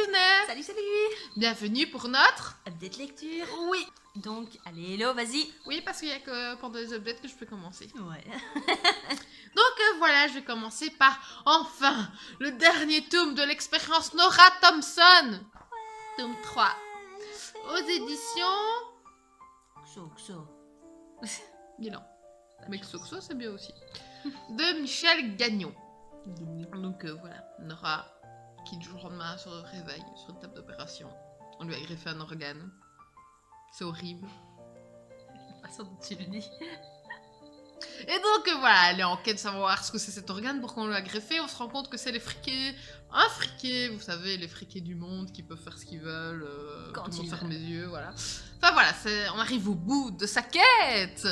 Younes. Salut, salut. Bienvenue pour notre Update lecture. Oui. Donc, allez, hello, vas-y. Oui, parce qu'il n'y a que pendant les updates que je peux commencer. Ouais. Donc voilà, je vais commencer par, enfin, le dernier tome de l'expérience Nora Thompson. Tome 3. Aux éditions... Xo. Milan. Mais Xoxo, c'est bien aussi. De Michel Gagnon. Donc voilà, Nora qui du jour au lendemain se réveille sur une table d'opération. On lui a greffé un organe. C'est horrible. La façon dont tu le dis. Et donc voilà, elle est en quête de savoir ce que c'est cet organe, pourquoi on lui a greffé. On se rend compte que c'est les friqués. Un friqué, vous savez, les friqués du monde qui peuvent faire ce qu'ils veulent. Quand tout le monde ils ferme veulent. les yeux, voilà. Enfin voilà, on arrive au bout de sa quête.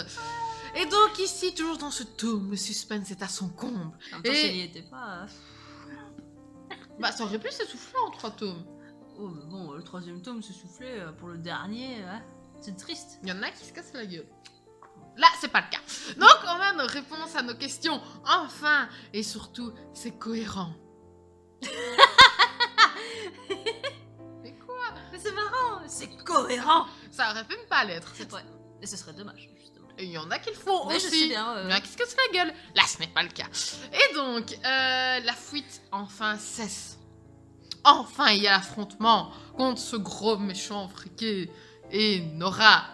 Et donc ici, toujours dans ce tome, le suspense est à son comble. En même temps, Et- si elle y était pas... Bah ça aurait pu s'essouffler en 3 tomes. Oh, mais bon, le troisième tome s'est soufflé pour le dernier. Hein. C'est triste. Il y en a qui se cassent la gueule. Là, c'est pas le cas. Donc, on a nos réponses à nos questions. Enfin, et surtout, c'est cohérent. Mais quoi? Mais c'est marrant, c'est cohérent. Ça aurait pu ne pas l'être. Ouais. Et ce serait dommage, justement. Et il y en a qui le font Ouais, aussi. je sais bien. Il y en a qui se cassent la gueule. Là, ce n'est pas le cas. Et donc, la fuite, enfin, cesse. Enfin, il y a l'affrontement contre ce gros méchant friqué et Nora.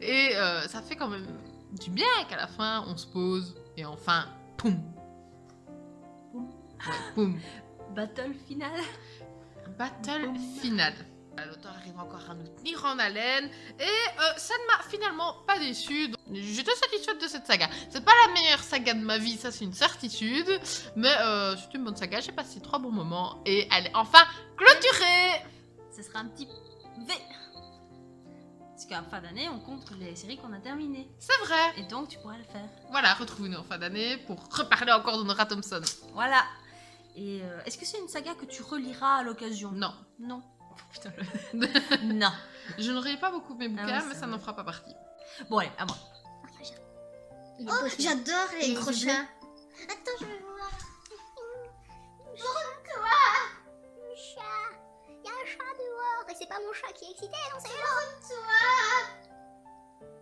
Et ça fait quand même du bien qu'à la fin, on se pose et enfin, poum. Poum. Ouais, poum. Battle final. Battle Poum. finale. L'auteur arrive encore à nous tenir en haleine et ça ne m'a finalement pas déçu. Donc, j'étais satisfaite de cette saga. C'est pas la meilleure saga de ma vie, ça c'est une certitude, mais c'est une bonne saga. J'ai passé 3 bons moments et elle est enfin clôturée. Ce sera un petit V. Parce qu'en fin d'année, on compte les séries qu'on a terminées. C'est vrai. Et donc, tu pourras le faire. Voilà, retrouvez-nous en fin d'année pour reparler encore de Nora Thompson. Voilà. Et est-ce que c'est une saga que tu reliras à l'occasion? Non. Non. Putain, non. Je ne relis pas beaucoup mes bouquins, Ah ouais, mais c'est ça n'en vrai. fera pas partie. Bon, allez, à moi. Oh, j'adore les Les gros yeux chats. Attends, je vais voir. Mon chat. Il y a un chat dehors. Et c'est pas mon chat qui est excité, non, c'est toi.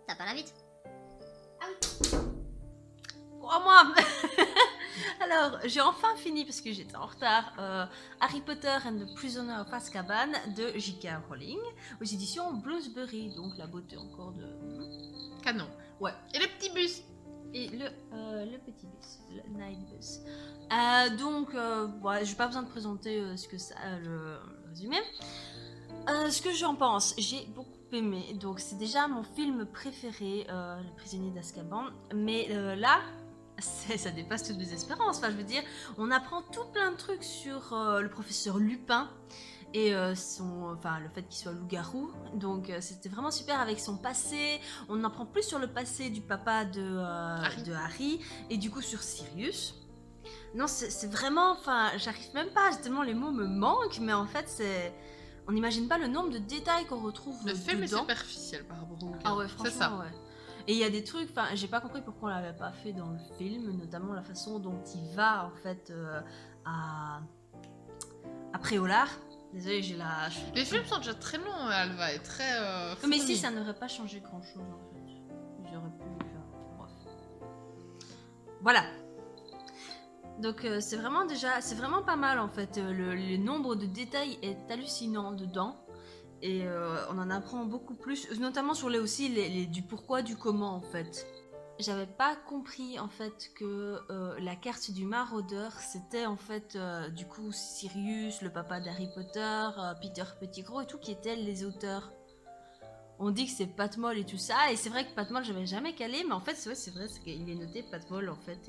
Ça parle vite. À moi. Alors, j'ai enfin fini, parce que j'étais en retard, Harry Potter and the Prisoner of Azkaban de J.K. Rowling, aux éditions Bloomsbury, donc la beauté encore de... Canon. Ouais. Et le petit bus. Et le petit bus, le night bus. Donc, ouais, j'ai pas besoin de présenter ce que ça, le résumé. Ce que j'en pense, j'ai beaucoup aimé. Donc, c'est déjà mon film préféré, Le prisonnier d'Azkaban. Mais là, ça dépasse toutes mes espérances. Enfin, je veux dire, on apprend tout plein de trucs sur le professeur Lupin. Et le fait qu'il soit loup-garou. Donc c'était vraiment super avec son passé. On en apprend plus sur le passé du papa de Harry et du coup sur Sirius. Non, c'est vraiment... Enfin, j'arrive même pas, tellement les mots me manquent, mais en fait, c'est... On n'imagine pas le nombre de détails qu'on retrouve Le film est dedans. superficiel par rapport au bouquin. Ah ouais, c'est franchement, ça. ouais. Et il y a des trucs, enfin, j'ai pas compris pourquoi on l'avait pas fait dans le film, notamment la façon dont il va, en fait, à Préolard. Désolée, j'ai la... Les films sont déjà très longs, Alva, et très... Mais fournis. si, ça n'aurait pas changé grand chose en fait. J'aurais pu faire. Bref. Voilà. Donc c'est vraiment pas mal en fait. Le nombre de détails est hallucinant dedans. Et on en apprend beaucoup plus, notamment sur du pourquoi, du comment en fait. J'avais pas compris en fait que la carte du maraudeur c'était en fait du coup Sirius, le papa d'Harry Potter, Peter Pettigrew et tout qui étaient les auteurs. On dit que c'est Patmol et tout ça, et c'est vrai que Patmol j'avais jamais calé, mais en fait c'est vrai qu'il est noté Patmol en fait.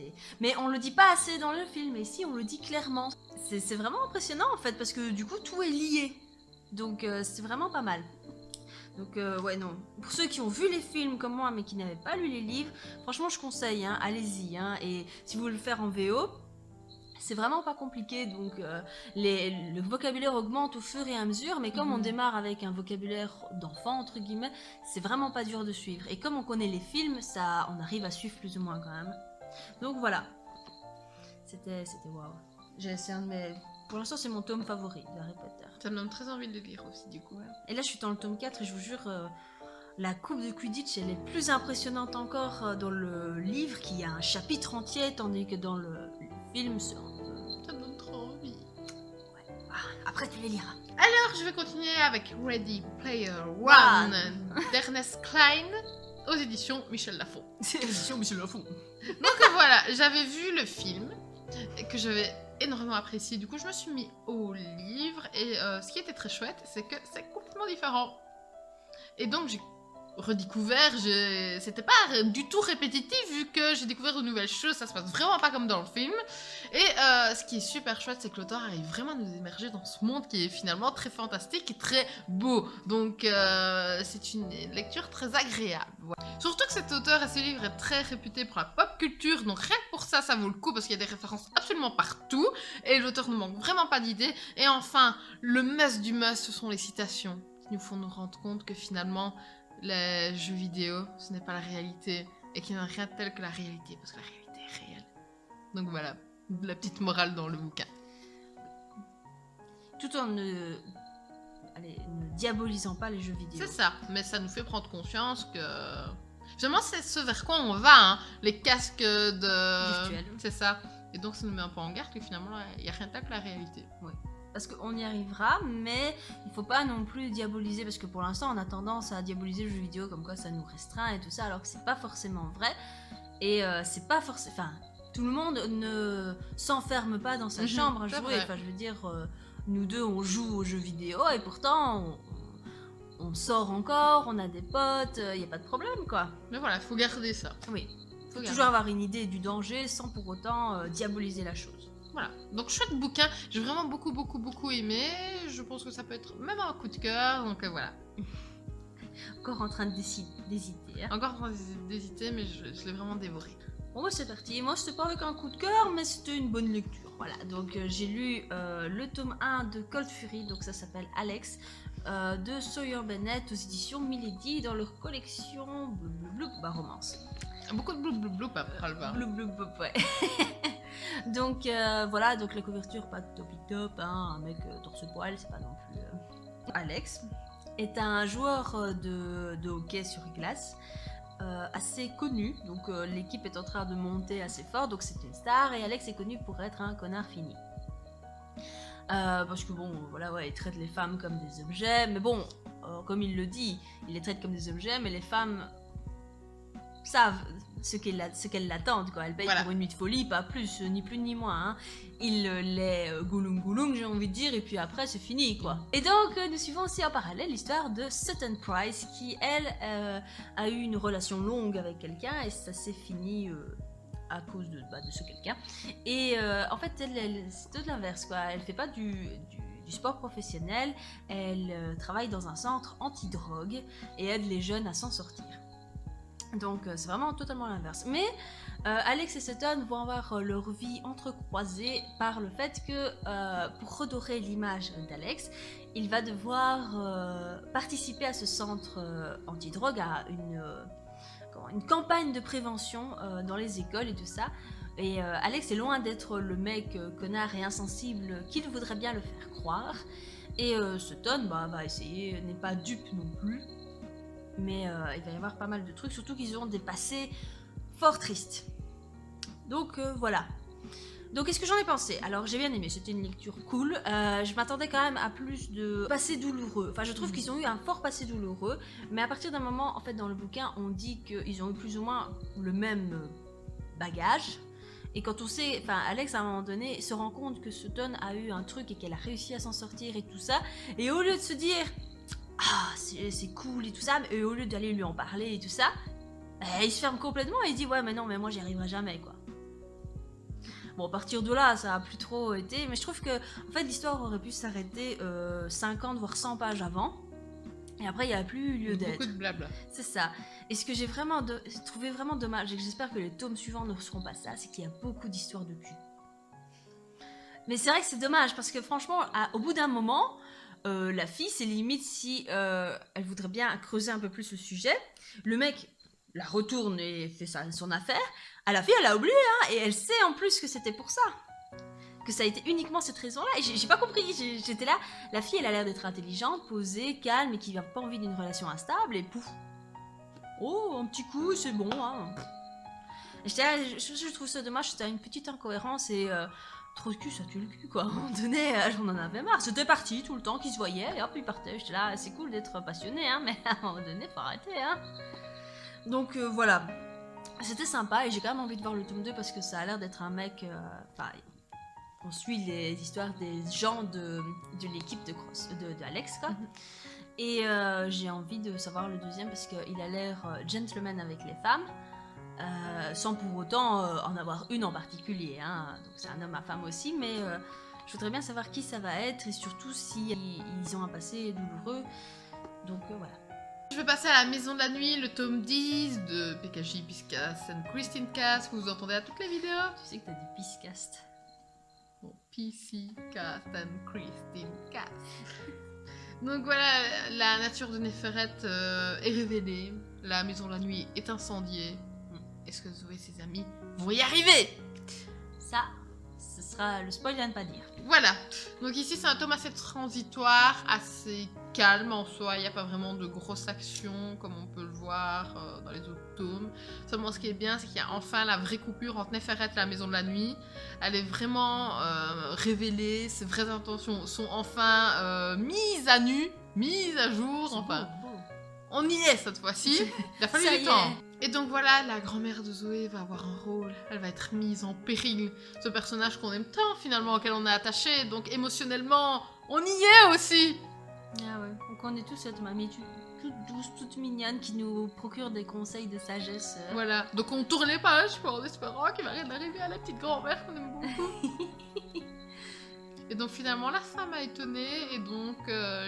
Mais on le dit pas assez dans le film, et ici on le dit clairement. C'est vraiment impressionnant en fait, parce que du coup tout est lié. Donc c'est vraiment pas mal. Donc ouais non, pour ceux qui ont vu les films comme moi mais qui n'avaient pas lu les livres, franchement je conseille, hein, allez-y, hein, et si vous voulez le faire en VO, c'est vraiment pas compliqué, donc le vocabulaire augmente au fur et à mesure, mais comme on démarre avec un vocabulaire d'enfant entre guillemets, c'est vraiment pas dur de suivre, et comme on connaît les films, on arrive à suivre plus ou moins quand même. Donc voilà, c'était waouh. C'est un de mes Pour l'instant, c'est mon tome favori de Harry Potter. Ça me donne très envie de le lire aussi, du coup. Ouais. Et là, je suis dans le tome 4 et je vous jure, la coupe de Quidditch, elle est plus impressionnante encore dans le livre qui a un chapitre entier, tandis que dans le film, c'est un peu... Ça me donne trop envie. Ouais. Ah, après, tu les liras. Alors, je vais continuer avec Ready Player One d'Ernest Klein aux éditions Michel Lafon. C'est l'édition Michel Lafon. Donc voilà, j'avais vu le film que j'avais énormément apprécié. Du coup, je me suis mis au livre et ce qui était très chouette, c'est que c'est complètement différent. Et donc, j'ai redécouvert, c'était pas du tout répétitif vu que j'ai découvert de nouvelles choses, ça se passe vraiment pas comme dans le film. Et ce qui est super chouette, c'est que l'auteur arrive vraiment à nous immerger dans ce monde qui est finalement très fantastique et très beau. Donc c'est une lecture très agréable. Voilà. Surtout que cet auteur et ce livre est très réputé pour la pop culture, donc rien que pour ça, ça vaut le coup parce qu'il y a des références absolument partout et l'auteur ne manque vraiment pas d'idées. Et enfin, le must du must, ce sont les citations qui nous font nous rendre compte que finalement les jeux vidéo, ce n'est pas la réalité et qu'il n'y a rien de tel que la réalité, parce que la réalité est réelle. Donc voilà, la petite morale dans le bouquin. Tout en ne diabolisant pas les jeux vidéo. C'est ça, mais ça nous fait prendre conscience que... Finalement, c'est ce vers quoi on va, hein, les casques de... virtuels. C'est ça. Et donc ça nous met un peu en garde que finalement, il n'y a rien de tel que la réalité. Oui. Parce qu'on y arrivera, mais il faut pas non plus diaboliser, parce que pour l'instant on a tendance à diaboliser le jeu vidéo comme quoi ça nous restreint et tout ça, alors que c'est pas forcément vrai. Et c'est pas forcément... Enfin, tout le monde ne s'enferme pas dans sa chambre à jouer. Enfin, je veux dire, nous deux on joue aux jeux vidéo et pourtant on sort encore, on a des potes, il n'y a pas de problème quoi. Mais voilà, il faut garder ça. Oui, il faut toujours avoir une idée du danger sans pour autant diaboliser la chose. Voilà, donc chouette bouquin, j'ai vraiment beaucoup aimé, je pense que ça peut être même un coup de cœur, donc voilà. Encore en train d'hésiter. Hein. Encore en train d'hésiter, mais je l'ai vraiment dévoré. Bon bah c'est parti, moi c'était pas avec un coup de cœur, mais c'était une bonne lecture. Voilà, donc j'ai lu le tome 1 de Cold Fury, donc ça s'appelle Alex, de Sawyer Bennett aux éditions Milady dans leur collection Blou romance. Beaucoup de blou après le bar. Blou, ouais. Donc voilà, donc la couverture pas top, hein, un mec torse-poil, c'est pas non plus... Alex est un joueur de hockey sur glace assez connu, donc l'équipe est en train de monter assez fort, donc c'est une star, et Alex est connu pour être un connard fini. Parce que bon, voilà, ouais, il traite les femmes comme des objets, mais bon, comme il le dit, il les traite comme des objets, mais les femmes savent ce qu'elles l'attendent, quoi. Elles payent pour une nuit de folie, pas plus, ni plus ni moins. Hein. Il les gouloum, j'ai envie de dire, et puis après c'est fini, quoi. Et donc nous suivons aussi en parallèle l'histoire de Sutton Price, qui elle a eu une relation longue avec quelqu'un, et ça s'est fini à cause de ce quelqu'un. Et en fait, c'est tout l'inverse, quoi. Elle fait pas du sport professionnel, elle travaille dans un centre anti-drogue et aide les jeunes à s'en sortir. Donc c'est vraiment totalement l'inverse. Mais Alex et Sutton vont avoir leur vie entrecroisée par le fait que pour redorer l'image d'Alex, il va devoir participer à ce centre anti-drogue, à une campagne de prévention dans les écoles et tout ça. Et Alex est loin d'être le mec connard et insensible qu'il voudrait bien le faire croire. Et Sutton va essayer, n'est pas dupe non plus. Mais il va y avoir pas mal de trucs, surtout qu'ils ont des passés fort tristes. Donc voilà. Donc qu'est-ce que j'en ai pensé? Alors j'ai bien aimé, c'était une lecture cool. Je m'attendais quand même à plus de passé douloureux. Enfin je trouve qu'ils ont eu un fort passé douloureux. Mais à partir d'un moment, en fait dans le bouquin, on dit qu'ils ont eu plus ou moins le même bagage. Et quand on sait, enfin Alex à un moment donné se rend compte que Sutton a eu un truc et qu'elle a réussi à s'en sortir et tout ça. Et au lieu de se dire... ah, c'est cool et tout ça, mais au lieu d'aller lui en parler et tout ça, il se ferme complètement et il dit ouais mais non mais moi j'y arriverai jamais quoi. Bon à partir de là ça a plus trop été, mais je trouve que en fait l'histoire aurait pu s'arrêter 50 voire 100 pages avant, et après il n'y a plus lieu d'être. Beaucoup de blabla. C'est ça. Et ce que j'ai vraiment trouvé vraiment dommage, et que j'espère que les tomes suivants ne seront pas ça, c'est qu'il y a beaucoup d'histoires de cul. Mais c'est vrai que c'est dommage parce que franchement au bout d'un moment... la fille, c'est limite si elle voudrait bien creuser un peu plus le sujet. Le mec la retourne et fait son affaire. À la fille, elle a oublié, hein, et elle sait en plus que c'était pour ça. que ça a été uniquement cette raison-là. Et j'ai pas compris. J'étais là, la fille, elle a l'air d'être intelligente, posée, calme, et qui n'a pas envie d'une relation instable, et pouf. Oh, un petit coup, c'est bon, hein. J'étais là, je trouve ça dommage, c'était une petite incohérence, et trop de cul, ça tue le cul, quoi. À un moment donné, j'en en avais marre. C'était parti tout le temps, qu'ils se voyaient, et hop, ils partaient. J'étais là, c'est cool d'être passionné, hein, mais à un moment donné, faut arrêter, hein. Donc voilà. C'était sympa, et j'ai quand même envie de voir le tome 2 parce que ça a l'air d'être un mec. Enfin, on suit les histoires des gens de l'équipe de Alex, quoi. Et j'ai envie de savoir le deuxième parce qu'il a l'air gentleman avec les femmes, sans pour autant en avoir une en particulier, hein. Donc c'est un homme à femme aussi, mais je voudrais bien savoir qui ça va être et surtout si ils ont un passé douloureux. Donc voilà. Je vais passer à la Maison de la Nuit, le tome 10 de PKJ Piscast et Christine Cast, que vous entendez à toutes les vidéos. Tu sais que t'as dit Piscast. Bon, PC Cast and Christine Cast. Donc voilà, la nature de Néphérette est révélée. La Maison de la Nuit est incendiée. Est-ce que Zoé et ses amis vont y arriver? Ça, ce sera le spoil à ne pas dire. Voilà. Donc ici, c'est un tome assez transitoire, assez calme en soi. Il n'y a pas vraiment de grosse action comme on peut le voir dans les autres tomes. Seulement, ce qui est bien, c'est qu'il y a enfin la vraie coupure entre Néphérette et la Maison de la Nuit. Elle est vraiment révélée. Ses vraies intentions sont enfin mises à nu, mises à jour. Enfin, on y est cette fois-ci. Il a fallu du temps. Et donc voilà, la grand-mère de Zoé va avoir un rôle, elle va être mise en péril. Ce personnage qu'on aime tant finalement, auquel on est attaché, donc émotionnellement, on y est aussi. Ah ouais, on connaît tous cette mamie toute douce, toute mignonne, qui nous procure des conseils de sagesse. Voilà, donc on tourne les pages en espérant qu'il va rien arriver à la petite grand-mère qu'on aime beaucoup. Et donc finalement, la fin m'a étonnée, et donc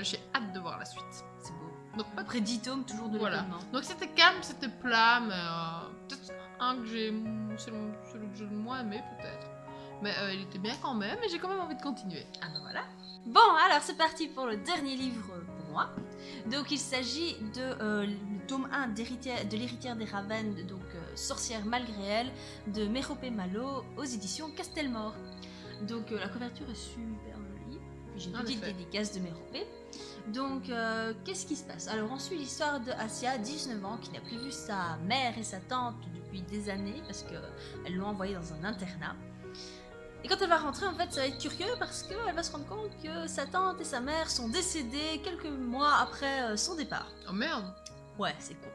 j'ai hâte de voir la suite. C'est beau. Donc Après 10 tomes, toujours de voilà. l'étonnement. Donc c'était calme, c'était plat, mais peut-être un que j'ai... celui que j'ai le moins aimé peut-être. Mais il était bien quand même, et j'ai quand même envie de continuer. Ah ben voilà. Bon, alors c'est parti pour le dernier livre pour moi. Donc il s'agit de le tome 1 de l'héritière des Ravens, donc Sorcière malgré elle, de Mérope Malo aux éditions Castelmore. Donc la couverture est super jolie. J'ai une petite dédicace de Mérope. Donc, qu'est-ce qui se passe? Alors, on suit l'histoire de Asia, 19 ans, qui n'a plus vu sa mère et sa tante depuis des années, parce qu'elles l'ont envoyée dans un internat. Et quand elle va rentrer, en fait, ça va être curieux, parce qu'elle va se rendre compte que sa tante et sa mère sont décédées quelques mois après son départ. Oh merde! Ouais, c'est con.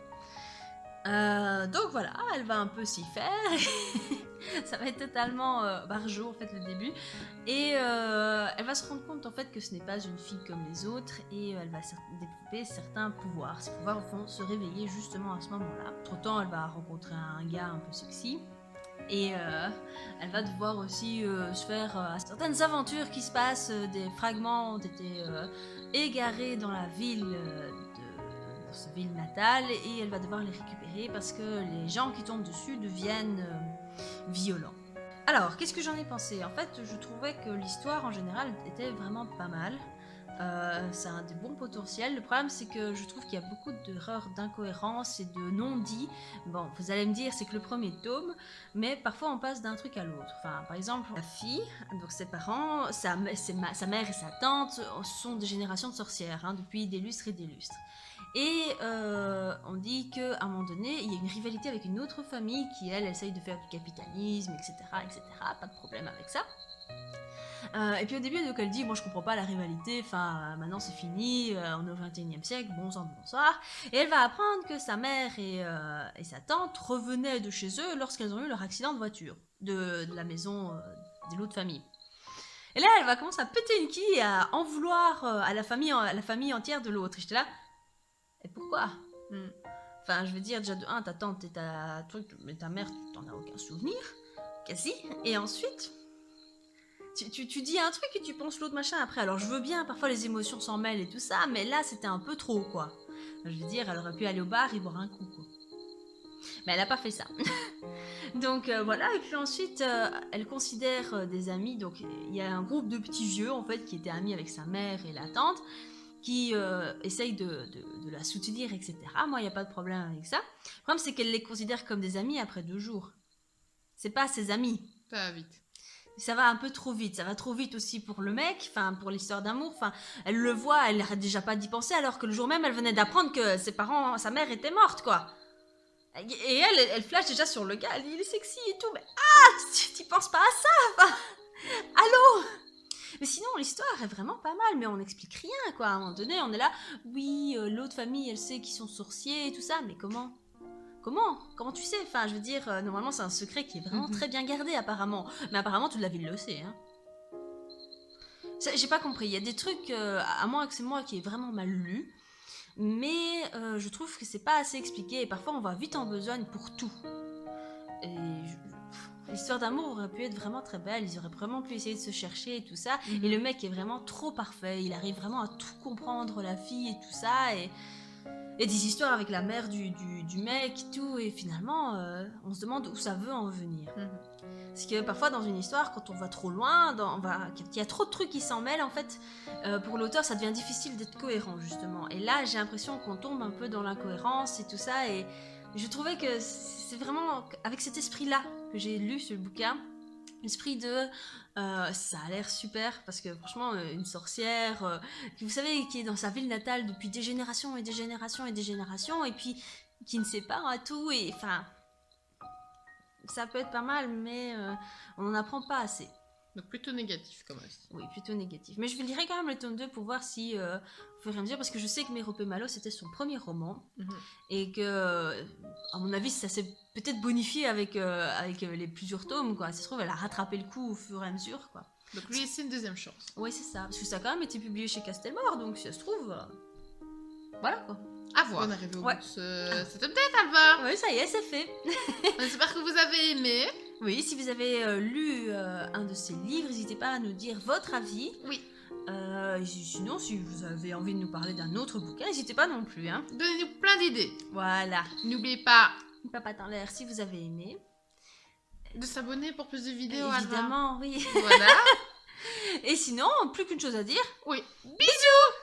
Donc voilà, elle va un peu s'y faire. Ça va être totalement barjot en fait le début. Et elle va se rendre compte en fait que ce n'est pas une fille comme les autres et elle va développer certains pouvoirs. Ces pouvoirs vont se réveiller justement à ce moment-là. Entre-temps, elle va rencontrer un gars un peu sexy. Et elle va devoir aussi se faire certaines aventures qui se passent. Des fragments ont été égarés dans la ville dans sa ville natale et elle va devoir les récupérer parce que les gens qui tombent dessus deviennent violents. Alors, qu'est-ce que j'en ai pensé? En fait, je trouvais que l'histoire en général était vraiment pas mal. Ça a des bons potentiels. Le problème, c'est que je trouve qu'il y a beaucoup d'erreurs, d'incohérences et de non-dits. Bon, vous allez me dire, c'est que le premier tome, mais parfois on passe d'un truc à l'autre. Enfin, par exemple, la fille, donc ses parents, sa mère et sa tante sont des générations de sorcières, hein, depuis des lustres et des lustres. Et on dit qu'à un moment donné, il y a une rivalité avec une autre famille qui, elle, essaye de faire du capitalisme, etc., etc. Pas de problème avec ça. Et puis au début, donc, elle dit, moi je comprends pas la rivalité, enfin maintenant c'est fini, on est au 21e siècle, bon sang de bonsoir. Et elle va apprendre que sa mère et sa tante revenaient de chez eux lorsqu'elles ont eu leur accident de voiture, de la maison de l'autre famille. Et là, elle va commencer à péter une quille et à en vouloir à la famille entière de l'autre. Et j'étais là, et pourquoi? Enfin, je veux dire, déjà de 1, ta tante et ta truc, mais ta mère, tu t'en as aucun souvenir, quasi. Et ensuite... Tu dis un truc et tu penses l'autre machin après. Alors je veux bien, parfois les émotions s'en mêlent et tout ça, mais là c'était un peu trop quoi. Je veux dire, elle aurait pu aller au bar et boire un coup quoi. Mais elle a pas fait ça. Donc voilà, et puis ensuite elle considère des amis, donc il y a un groupe de petits vieux en fait qui étaient amis avec sa mère et la tante, qui essayent de la soutenir, etc. Moi il n'y a pas de problème avec ça. Le problème c'est qu'elle les considère comme des amis après 2 jours. C'est pas ses amis. Ça va vite. Ça va un peu trop vite, ça va trop vite aussi pour le mec, enfin pour l'histoire d'amour, enfin elle le voit, elle n'arrête déjà pas d'y penser alors que le jour même elle venait d'apprendre que ses parents, sa mère était morte quoi. Et elle flash déjà sur le gars, elle dit il est sexy et tout, mais tu penses pas à ça, enfin, allô. Mais sinon l'histoire est vraiment pas mal, mais on n'explique rien quoi, à un moment donné on est là, oui l'autre famille elle sait qu'ils sont sorciers et tout ça, mais comment tu sais? Enfin, je veux dire, normalement, c'est un secret qui est vraiment très bien gardé, apparemment. Mais apparemment, toute la ville le sait, hein. J'ai pas compris. Il y a des trucs, à moins que c'est moi qui ai vraiment mal lu, mais je trouve que c'est pas assez expliqué. Et parfois, on va vite en besogne pour tout. Et l'histoire d'amour aurait pu être vraiment très belle. Ils auraient vraiment pu essayer de se chercher et tout ça. Et le mec est vraiment trop parfait. Il arrive vraiment à tout comprendre, la fille et tout ça. Et des histoires avec la mère du mec et tout, et finalement, on se demande où ça veut en venir. Parce que parfois, dans une histoire, quand on va trop loin, qu'il y a trop de trucs qui s'en mêlent, en fait, pour l'auteur, ça devient difficile d'être cohérent, justement. Et là, j'ai l'impression qu'on tombe un peu dans l'incohérence et tout ça, et je trouvais que c'est vraiment avec cet esprit-là que j'ai lu ce bouquin. L'esprit de ça a l'air super parce que franchement une sorcière vous savez qui est dans sa ville natale depuis des générations et des générations et des générations et puis qui ne sait pas à tout et enfin ça peut être pas mal mais on n'en apprend pas assez. Donc plutôt négatif comme récit. Oui, plutôt négatif. Mais je lirai quand même le tome 2 pour voir si, au fur et à mesure, parce que je sais que Mérope Malo, c'était son premier roman, et que, à mon avis, ça s'est peut-être bonifié avec les plusieurs tomes, quoi. Ça se trouve, elle a rattrapé le coup au fur et à mesure, quoi. Donc lui, c'est une deuxième chance. Oui, c'est ça. Parce que ça a quand même été publié chez Castelmore, donc si ça se trouve... Voilà, quoi. À voir. On arrive au bout de cet update, Alva. Oui, ça y est, c'est fait. J'espère que vous avez aimé. Oui, si vous avez lu un de ces livres, n'hésitez pas à nous dire votre avis. Oui. Sinon, si vous avez envie de nous parler d'un autre bouquin, n'hésitez pas non plus. Hein. Donnez-nous plein d'idées. Voilà. N'oubliez pas. Papa dans l'air, si vous avez aimé. De s'abonner pour plus de vidéos, évidemment, Alva. oui. Voilà. Et sinon, plus qu'une chose à dire. Oui. Bisous.